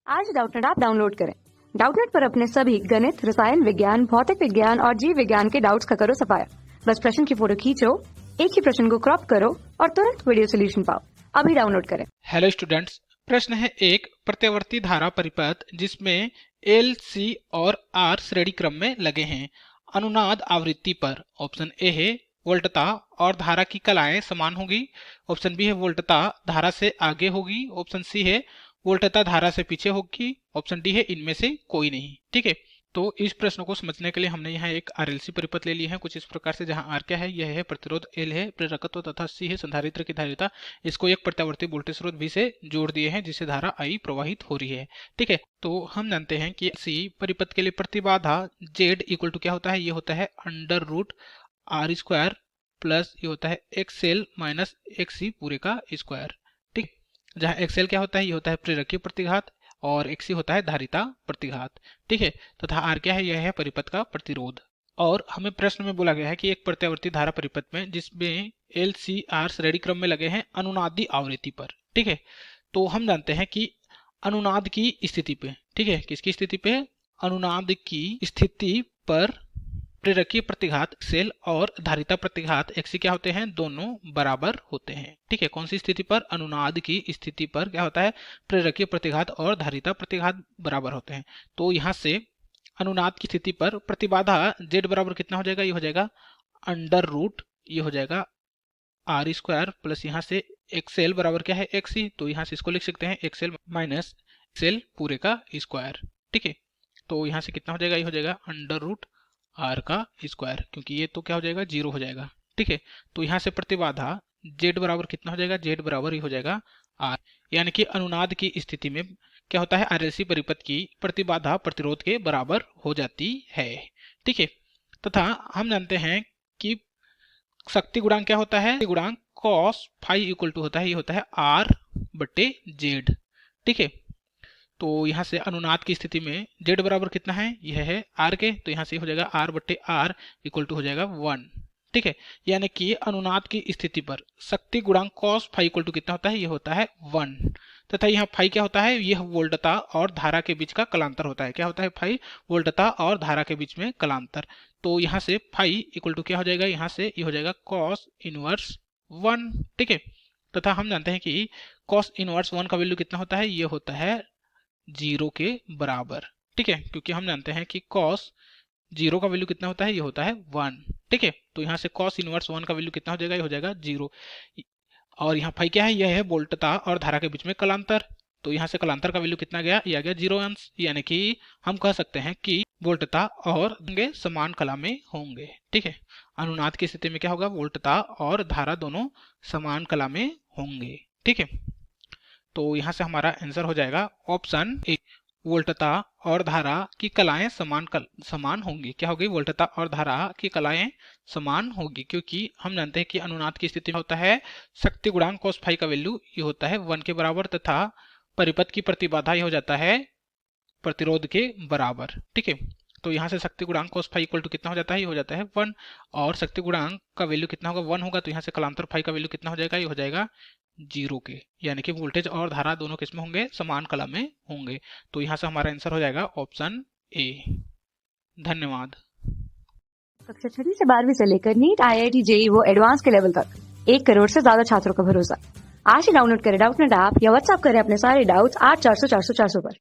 आज Doubtnut app download करें। Doubtnut पर अपने सभी गणित, रसायन विज्ञान, भौतिक विज्ञान और जीव विज्ञान के डाउट्स का करो सफाया। बस प्रश्न की फोटो खींचो, एक ही प्रश्न को क्रॉप करो और तुरंत वीडियो सोल्यूशन पाओ। अभी डाउनलोड करें। हेलो स्टूडेंट्स, प्रश्न है एक प्रत्यावर्ती धारा परिपथ जिसमें एल, सी और आर श्रेणी क्रम में लगे हैं। अनुनाद आवृत्ति पर ऑप्शन ए है वोल्टता और धारा की कलाएं समान होगी, ऑप्शन बी है वोल्टता धारा से आगे होगी, ऑप्शन सी है वोल्टता धारा से पीछे होगी, ऑप्शन डी है इनमें से कोई नहीं। ठीक है, तो इस प्रश्न को समझने के लिए हमने यहाँ एक आरएलसी परिपथ ले ली है कुछ इस प्रकार से, जहां आर क्या है, यह है प्रतिरोध, एल है प्रेरकत्व तथा सी है संधारित्र की धारिता। इसको एक प्रत्यावर्ती वोल्टेज स्रोत भी से जोड़ दिए हैं जिससे धारा आई प्रवाहित हो रही है। ठीक है, तो हम जानते हैं कि सी परिपथ के लिए प्रतिबाधा जेड इक्वल टू क्या होता है, ये होता है under root r square plus ये होता है एक्सएल माइनस एक्सी पूरे का स्क्वायर। ठीक, जहाँ एक्सएल क्या होता है, ये होता है प्रेरकीय प्रतिघात और एक्सी होता है धारिता प्रतिघात। ठीक है, तथा आर क्या है, यह है परिपथ का प्रतिरोध। और हमें प्रश्न में बोला गया है कि एक प्रत्यावर्ती धारा परिपथ में जिसमें एल, सी, आर श्रेणी क्रम में लगे हैं अनुनादी आवृत्ति पर। ठीक है, तो हम जानते हैं कि अनुनाद की स्थिति पे, ठीक है, किसकी स्थिति पे, अनुनाद की स्थिति पर प्रेरकीय प्रतिघात सेल और धारिता प्रतिघात एक्सी क्या होते हैं, दोनों बराबर होते हैं। ठीक है, कौन सी स्थिति पर, अनुनाद की स्थिति पर क्या होता है, प्रेरकीय प्रतिघात और धारिता प्रतिघात बराबर होते हैं। तो यहाँ से अनुनाद की स्थिति पर प्रतिबाधा जेड बराबर कितना हो जाएगा, ये हो जाएगा अंडर रूट, ये हो जाएगा आर स्क्वायर प्लस यहाँ से एक्सएल बराबर क्या है एक्सी, तो यहाँ से इसको लिख सकते हैं एक्सएल माइनस एक्सएल पूरे का स्क्वायर। ठीक है, तो यहाँ से कितना हो जाएगा, ये हो जाएगा अंडर रूट आर का स्क्वायर, क्योंकि ये तो क्या हो जाएगा, जीरो हो जाएगा। ठीक है, तो यहाँ से प्रतिबाधा जेड बराबर कितना हो जाएगा, जेड बराबर ही हो जाएगा आर, यानी कि अनुनाद की स्थिति में क्या होता है, आरएलसी परिपथ की प्रतिबाधा प्रतिरोध के बराबर हो जाती है। ठीक है, तथा हम जानते हैं कि शक्ति गुणांक क्या होता है, गुणांक कॉस फाई इक्वल टू होता है, ये होता है आर बटे जेड। ठीक है, तो यहाँ से अनुनाद की स्थिति में जेड बराबर कितना है, यह है आर के, तो यहाँ से हो जाएगा आर बटे आर इक्वल टू हो जाएगा 1। ठीक है, यानी कि अनुनाद की स्थिति पर शक्ति गुणांक कॉस फाई इक्वल टू कितना होता है, ये होता है 1, तथा यहाँ फाई क्या होता है, यह वोल्टता और धारा के बीच का कलांतर होता है। क्या होता है फाई, वोल्टता और धारा के बीच में कलांतर। तो यहाँ से फाई इक्वल टू क्या हो जाएगा, यहाँ से ये हो जाएगा कॉस इनवर्स 1। ठीक है, तथा हम जानते हैं कि कॉस इनवर्स 1 का वैल्यू कितना होता है, ये होता है 0 के बराबर। ठीक है, क्योंकि हम जानते हैं कि cos 0 का वैल्यू कितना होता है, ये होता है 1। ठीक है, तो यहाँ से cos इनवर्स 1 का वैल्यू कितना हो जाएगा, ये हो जाएगा 0। और यहाँ फाई क्या है, यह है वोल्टता और धारा के बीच में कलांतर, तो यहाँ से कलांतर का वैल्यू कितना गया, ये आ गया 0 अंश, यानी कि हम कह सकते हैं कि वोल्टता और समान कला में होंगे। ठीक है, अनुनाद की स्थिति में क्या होगा, वोल्टता और धारा दोनों समान कला में होंगे। ठीक है, तो यहाँ से हमारा आंसर हो जाएगा ऑप्शन ए, वोल्टता और धारा की कलाएं समान होंगी। क्या होगी, वोल्टता और धारा की कलाएं समान होगी, क्योंकि हम जानते हैं कि अनुनाद की स्थिति में होता है शक्ति गुणांक cos फाई का वैल्यू ये होता है 1 के बराबर, तथा परिपथ की प्रतिबाधा ये हो जाता है प्रतिरोध के बराबर। ठीक है, तो यहाँ से शक्ति गुणांक cos फाई इक्वल टू कितना हो जाता है, ये हो जाता है 1, और शक्ति गुणांक का वैल्यू कितना होगा, 1 होगा, तो यहाँ से कलांतर फाई का वैल्यू कितना हो जाएगा, ये हो जाएगा 0 के, यानी कि वोल्टेज और धारा दोनों किसमें होंगे, समान कला में होंगे। तो यहाँ से हमारा आंसर हो जाएगा ऑप्शन ए। धन्यवाद। कक्षा 6 से 12वीं से लेकर नीट, IIT, JEE वो एडवांस के लेवल तक 1 करोड़ से ज्यादा छात्रों का भरोसा। आज ही डाउनलोड करें डाउटनेट ऐप या व्हाट्सएप करें अपने सारे डाउट्स 8400 400 400 पर।